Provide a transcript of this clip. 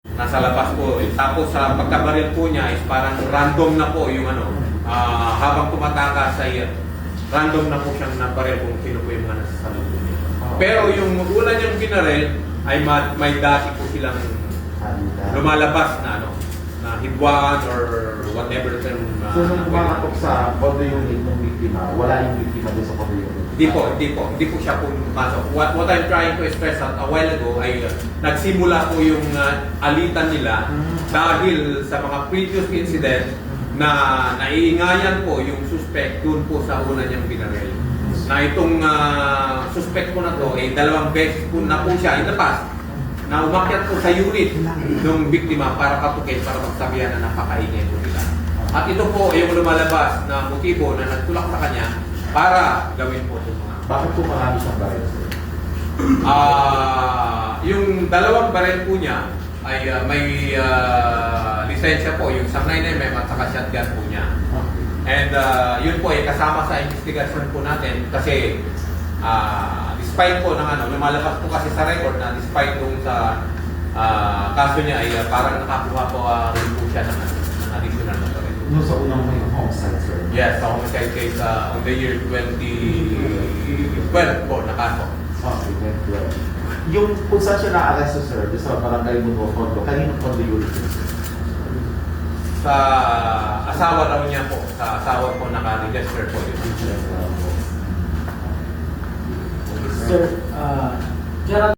Nasa labas po. Tapos sa pagkabaril po niya is parang random na po yung ano, habang tumatakas ay random na po siyang nabaril kung sino po yung mga nasa salubong niya. Pero yung una niyang binaril ay may dati po silang lumalabas na ano, na hidwaan or whatever term. So nung kumakatok sa condo unit ng biktima, wala yung biktima doon sa condo unit? Hindi po siya pumasok. What I'm trying to stress a while ago ay nagsimula po yung alitan nila dahil sa mga previous incident na naiingayan po yung suspect dun po sa una niyang binaril. Na itong suspect po na to, dalawang beses po na po siya in the past na umakyat po sa unit ng biktima para katukit, para magsabihan na napakaingay po nila. At ito po yung lumalabas na motibo na nagtulak sa kanya para gawin po ito mga. Bakit po marami siyang baril? Yung dalawang baril po niya ay may lisensya po, yung sa 9mm at saka shotgun po niya. And yun po ay kasama sa investigation po natin kasi despite po ng ano, lumalabas po kasi sa record na despite po sa kaso niya ay parang nakakuha po rin po siya ng additional na baril. Noong sa unang may homicide, sir? Yes, sa homicide case on the year 2012 po nakaso. Okay, 2012. Yung kung saan siya na-arresto, sir, sa barangay Mundo Condo, kaninong condo unit? Sa asawa raw niya po, sa asawa po naka-register po yun. Sir, Gerald,